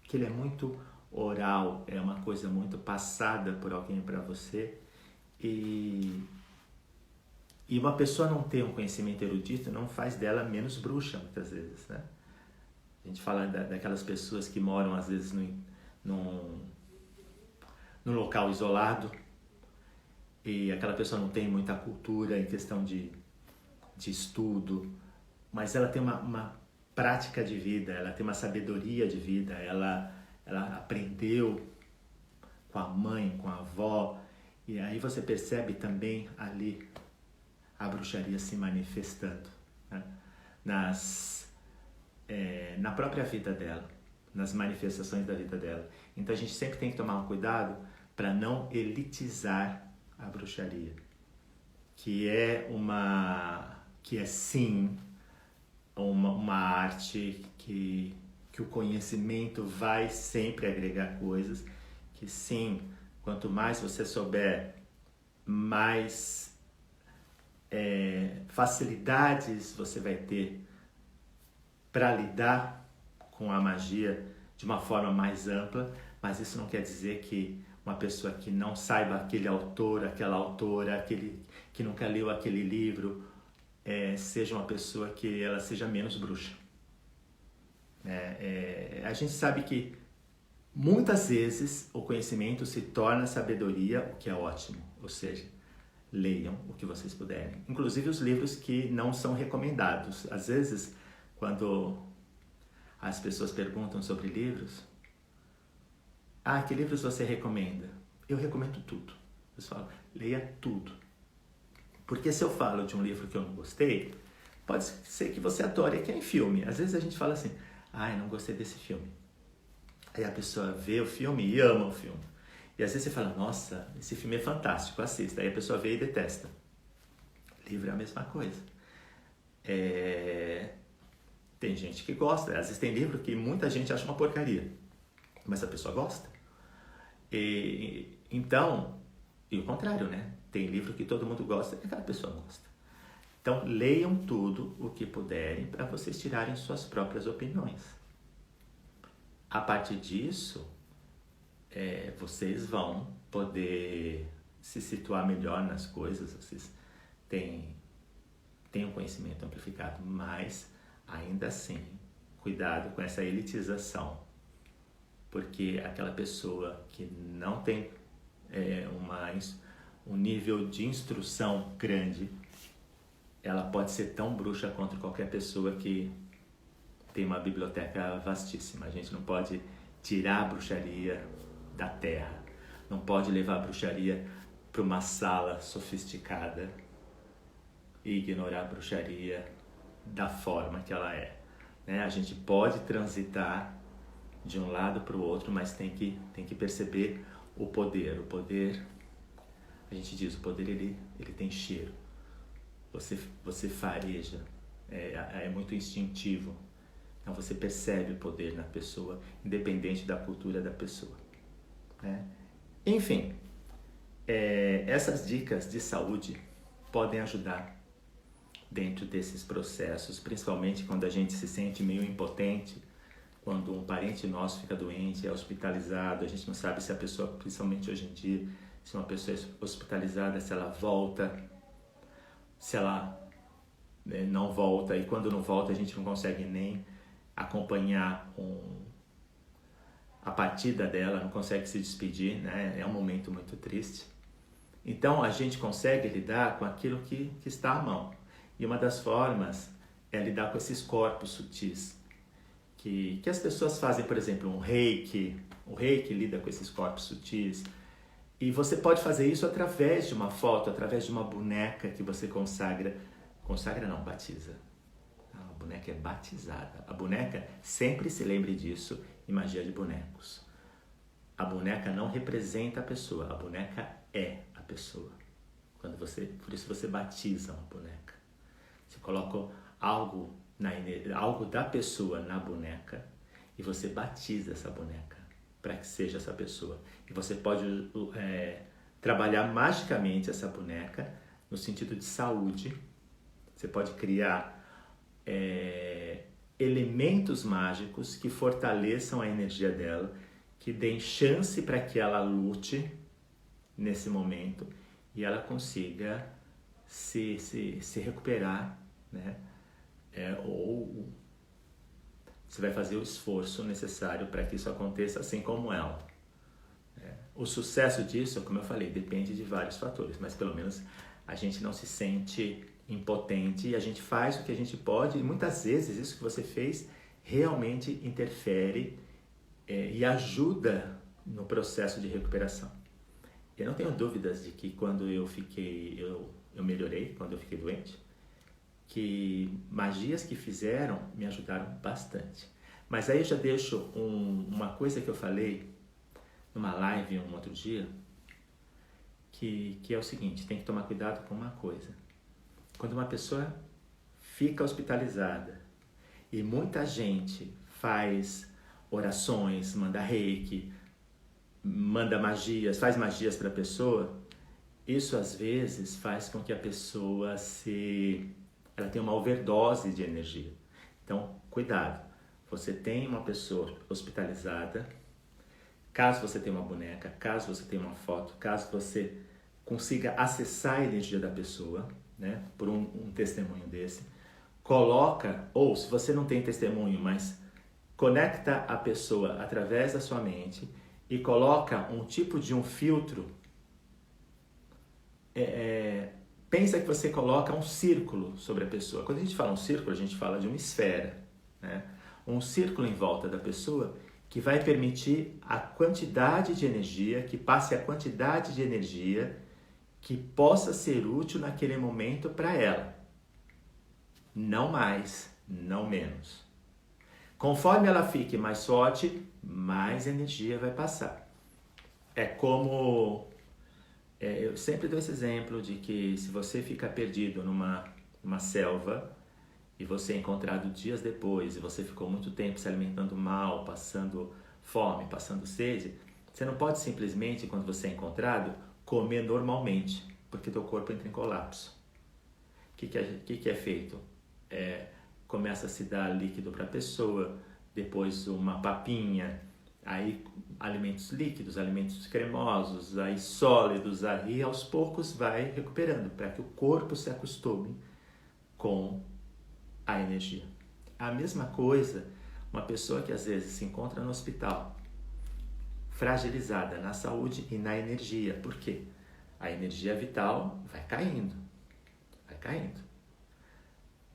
que ele é muito oral, é uma coisa muito passada por alguém para você, e uma pessoa não ter um conhecimento erudito não faz dela menos bruxa, muitas vezes, né? A gente fala daquelas pessoas que moram, às vezes, num local isolado, e aquela pessoa não tem muita cultura em questão de estudo, mas ela tem uma prática de vida, ela tem uma sabedoria de vida, ela aprendeu com a mãe, com a avó, e aí você percebe também ali a bruxaria se manifestando, né? Na própria vida dela, nas manifestações da vida dela. Então a gente sempre tem que tomar um cuidado para não elitizar a bruxaria, que é sim uma arte que o conhecimento vai sempre agregar coisas, que sim, quanto mais você souber, mais facilidades você vai ter para lidar com a magia de uma forma mais ampla, mas isso não quer dizer que uma pessoa que não saiba aquele autor, aquela autora, que nunca leu aquele livro, seja uma pessoa que ela seja menos bruxa. A gente sabe que muitas vezes o conhecimento se torna sabedoria, o que é ótimo, ou seja, leiam o que vocês puderem, inclusive os livros que não são recomendados. Às vezes, quando as pessoas perguntam sobre livros, que livros você recomenda? Eu recomendo tudo. Eu falo, leia tudo. Porque se eu falo de um livro que eu não gostei, pode ser que você adore, que é em filme. Às vezes a gente fala assim, eu não gostei desse filme. Aí a pessoa vê o filme e ama o filme. E às vezes você fala, nossa, esse filme é fantástico, assista. Aí a pessoa vê e detesta. Livro é a mesma coisa. Tem gente que gosta. Às vezes tem livro que muita gente acha uma porcaria, mas a pessoa gosta. Então, e o contrário, né? Tem livro que todo mundo gosta e aquela pessoa gosta. Então, leiam tudo o que puderem para vocês tirarem suas próprias opiniões. A partir disso, vocês vão poder se situar melhor nas coisas, vocês têm um conhecimento amplificado, mas ainda assim, cuidado com essa elitização, porque aquela pessoa que não tem um nível de instrução grande, ela pode ser tão bruxa quanto qualquer pessoa que tem uma biblioteca vastíssima. A gente não pode tirar a bruxaria da terra, não pode levar a bruxaria para uma sala sofisticada e ignorar a bruxaria da forma que ela é, né? A gente pode transitar de um lado para o outro, mas tem que perceber o poder. O poder, a gente diz, o poder ele tem cheiro. Você fareja, é muito instintivo. Então você percebe o poder na pessoa, independente da cultura da pessoa, né? Enfim, essas dicas de saúde podem ajudar dentro desses processos, principalmente quando a gente se sente meio impotente, quando um parente nosso fica doente, é hospitalizado, a gente não sabe se a pessoa, principalmente hoje em dia, se uma pessoa é hospitalizada, se ela volta, se ela não volta, e quando não volta a gente não consegue nem acompanhar a partida dela, não consegue se despedir, né? É um momento muito triste. Então a gente consegue lidar com aquilo que está à mão. E uma das formas é lidar com esses corpos sutis, que as pessoas fazem, por exemplo, o reiki lida com esses corpos sutis, e você pode fazer isso através de uma foto, através de uma boneca que você batiza. A boneca é batizada. A boneca, sempre se lembre disso em magia de bonecos. A boneca não representa a pessoa, a boneca é a pessoa. Por isso você batiza uma boneca. Você coloca algo da pessoa na boneca e você batiza essa boneca para que seja essa pessoa. E você pode trabalhar magicamente essa boneca no sentido de saúde. Você pode criar elementos mágicos que fortaleçam a energia dela, que deem chance para que ela lute nesse momento e ela consiga se recuperar, né? Ou você vai fazer o esforço necessário para que isso aconteça, assim como ela. O sucesso disso, como eu falei, depende de vários fatores, mas pelo menos a gente não se sente impotente e a gente faz o que a gente pode, e muitas vezes isso que você fez realmente interfere e ajuda no processo de recuperação. Eu não tenho dúvidas de que quando eu melhorei, quando eu fiquei doente, que magias que fizeram me ajudaram bastante. Mas aí eu já deixo uma coisa que eu falei numa live um outro dia, que é o seguinte: tem que tomar cuidado com uma coisa. Quando uma pessoa fica hospitalizada e muita gente faz orações, manda reiki, faz magias para a pessoa, isso às vezes faz com que a pessoa ela tenha uma overdose de energia. Então, cuidado. Você tem uma pessoa hospitalizada, caso você tenha uma boneca, caso você tenha uma foto, caso você consiga acessar a energia da pessoa, né, por um testemunho desse, coloca, ou se você não tem testemunho, mas conecta a pessoa através da sua mente e coloca um tipo de um filtro. Pensa que você coloca um círculo sobre a pessoa. Quando a gente fala um círculo, a gente fala de uma esfera, né? Um círculo em volta da pessoa que vai permitir a quantidade de energia, que passe a quantidade de energia que possa ser útil naquele momento para ela. Não mais, não menos. Conforme ela fique mais forte, mais energia vai passar. É como... eu sempre dou esse exemplo de que se você fica perdido numa selva e você é encontrado dias depois e você ficou muito tempo se alimentando mal, passando fome, passando sede, você não pode simplesmente, quando você é encontrado, comer normalmente, porque teu corpo entra em colapso. O que é feito? Começa a se dar líquido para a pessoa, depois uma papinha, aí alimentos líquidos, alimentos cremosos, aí sólidos, aí aos poucos vai recuperando, para que o corpo se acostume com a energia. A mesma coisa, uma pessoa que às vezes se encontra no hospital, fragilizada na saúde e na energia. Por quê? A energia vital vai caindo.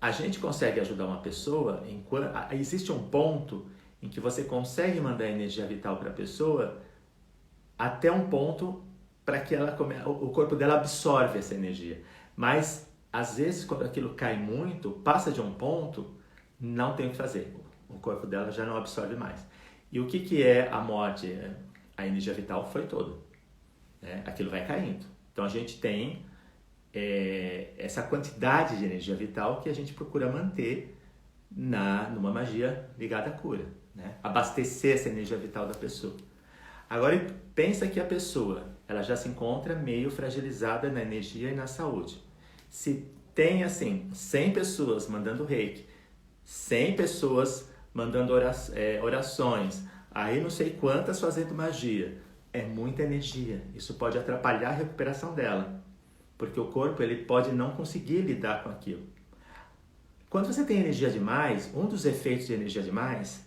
A gente consegue ajudar uma pessoa, existe um ponto em que você consegue mandar energia vital para a pessoa até um ponto para que o corpo dela absorve essa energia. Mas, às vezes, quando aquilo cai muito, passa de um ponto, não tem o que fazer. O corpo dela já não absorve mais. E o que é a morte? A energia vital foi toda, né? Aquilo vai caindo. Então, a gente tem essa quantidade de energia vital que a gente procura manter numa magia ligada à cura, né? Abastecer essa energia vital da pessoa. Agora pensa que a pessoa ela já se encontra meio fragilizada na energia e na saúde. Se tem assim 100 pessoas mandando reiki, 100 pessoas mandando orações, aí não sei quantas fazendo magia, é muita energia. Isso pode atrapalhar a recuperação dela, porque o corpo ele pode não conseguir lidar com aquilo. Quando você tem energia demais, um dos efeitos de energia demais,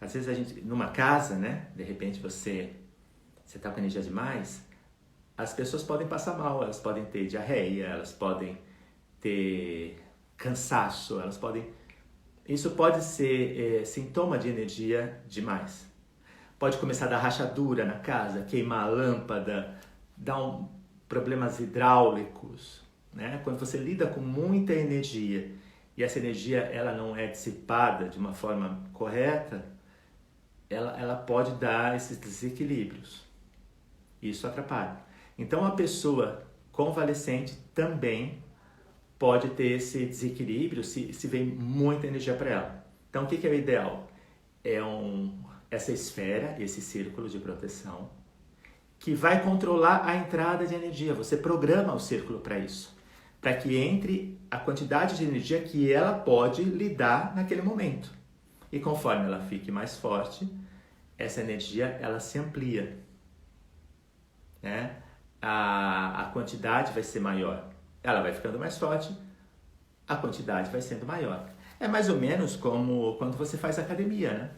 às vezes a gente, numa casa, né, de repente você está com energia demais, as pessoas podem passar mal, elas podem ter diarreia, elas podem ter cansaço, isso pode ser sintoma de energia demais. Pode começar a dar rachadura na casa, queimar a lâmpada, dar problemas hidráulicos, né? Quando você lida com muita energia e essa energia ela não é dissipada de uma forma correta, ela pode dar esses desequilíbrios. Isso atrapalha. Então, a pessoa convalescente também pode ter esse desequilíbrio se vem muita energia para ela. Então, o que é o ideal? Essa esfera, esse círculo de proteção, que vai controlar a entrada de energia. Você programa o círculo para isso, para que entre a quantidade de energia que ela pode lidar naquele momento. E conforme ela fique mais forte, essa energia ela se amplia, né? A quantidade vai ser maior. Ela vai ficando mais forte, a quantidade vai sendo maior. É mais ou menos como quando você faz academia, né?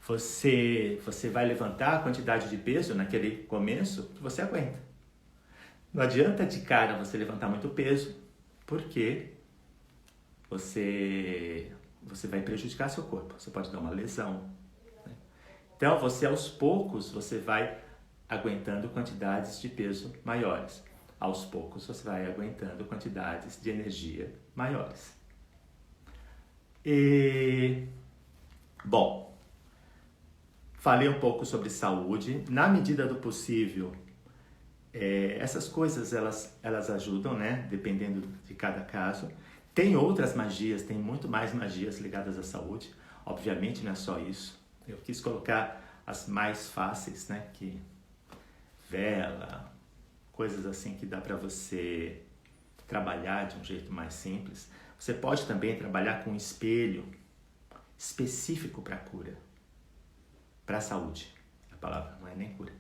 Você vai levantar a quantidade de peso naquele começo que você aguenta. Não adianta de cara você levantar muito peso, porque você vai prejudicar seu corpo. Você pode dar uma lesão, né? Então, aos poucos, você vai aguentando quantidades de peso maiores. Aos poucos, você vai aguentando quantidades de energia maiores. Bom, falei um pouco sobre saúde. Na medida do possível, essas coisas elas ajudam, né? Dependendo de cada caso. Tem outras magias, tem muito mais magias ligadas à saúde. Obviamente não é só isso. Eu quis colocar as mais fáceis, né? Que vela, coisas assim que dá para você trabalhar de um jeito mais simples. Você pode também trabalhar com um espelho específico para cura, para a saúde. A palavra não é nem cura,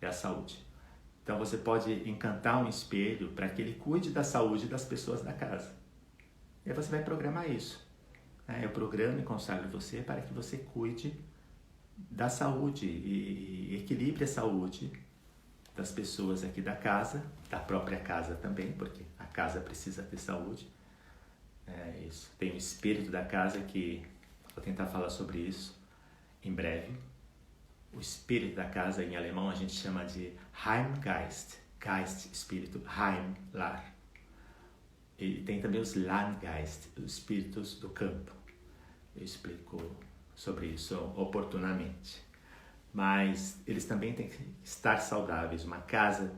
é a saúde. Então você pode encantar um espelho para que ele cuide da saúde das pessoas da casa. E aí você vai programar isso. Eu programo e consagro você para que você cuide da saúde e equilibre a saúde das pessoas aqui da casa, da própria casa também, porque a casa precisa ter saúde. Isso. Tem o espírito da casa que vou tentar falar sobre isso em breve. O espírito da casa em alemão a gente chama de Heimgeist. Geist, espírito, Heim, lar. E tem também os Landgeist, os espíritos do campo. Eu explico sobre isso oportunamente. Mas eles também têm que estar saudáveis. Uma casa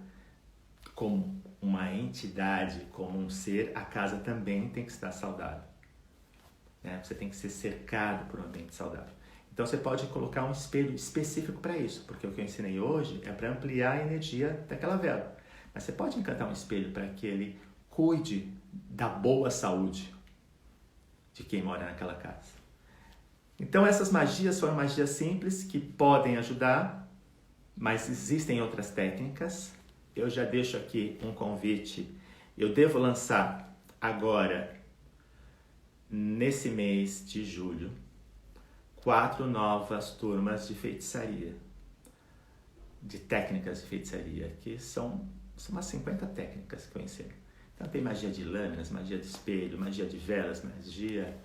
como uma entidade, como um ser, a casa também tem que estar saudável. Você tem que ser cercado por um ambiente saudável. Então você pode colocar um espelho específico para isso, porque o que eu ensinei hoje é para ampliar a energia daquela vela. Mas você pode encantar um espelho para que ele cuide da boa saúde de quem mora naquela casa. Então essas magias foram magias simples que podem ajudar, mas existem outras técnicas. Eu já deixo aqui um convite. Eu devo lançar agora, nesse mês de julho, 4 novas turmas de feitiçaria, de técnicas de feitiçaria, que são umas 50 técnicas que eu ensino. Então tem magia de lâminas, magia de espelho, magia de velas, magia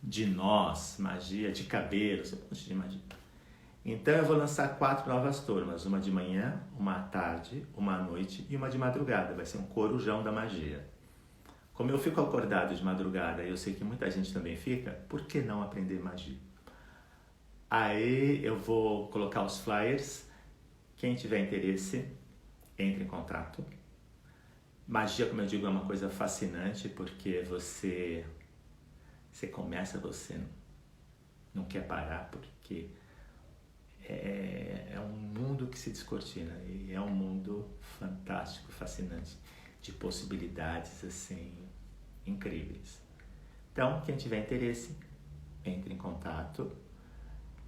de nós, magia de cabelos, um monte de magia. Então eu vou lançar 4 novas turmas, uma de manhã, uma à tarde, uma à noite e uma de madrugada. Vai ser um corujão da magia. Como eu fico acordado de madrugada e eu sei que muita gente também fica, por que não aprender magia? Aí eu vou colocar os flyers. Quem tiver interesse, entre em contato. Magia, como eu digo, é uma coisa fascinante, porque você começa, você não quer parar, porque é um mundo que se descortina e é um mundo fantástico, fascinante, de possibilidades assim incríveis. Então, quem tiver interesse, entre em contato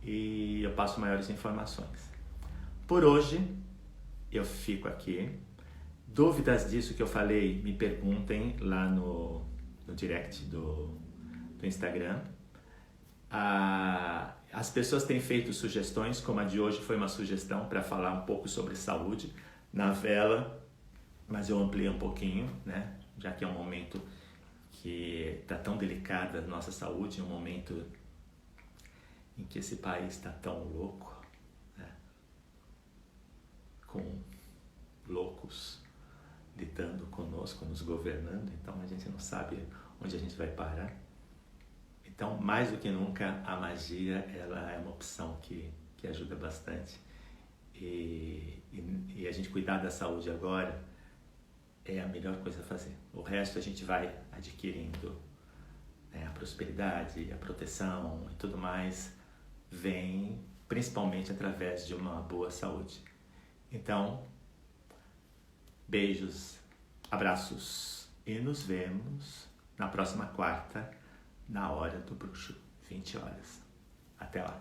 e eu passo maiores informações. Por hoje, eu fico aqui. Dúvidas disso que eu falei, me perguntem lá no direct do Instagram. As pessoas têm feito sugestões, como a de hoje foi uma sugestão para falar um pouco sobre saúde na vela, mas eu ampliei um pouquinho, né? Já que é um momento que está tão delicada a nossa saúde, é um momento em que esse país está tão louco, né? Com loucos lidando conosco, nos governando, então a gente não sabe onde a gente vai parar. Então, mais do que nunca, a magia ela é uma opção que ajuda bastante. E a gente cuidar da saúde agora é a melhor coisa a fazer. O resto a gente vai adquirindo, né? A prosperidade, a proteção e tudo mais vem principalmente através de uma boa saúde. Então, beijos, abraços e nos vemos na próxima quarta, na Hora do Bruxo, 20 horas. Até lá!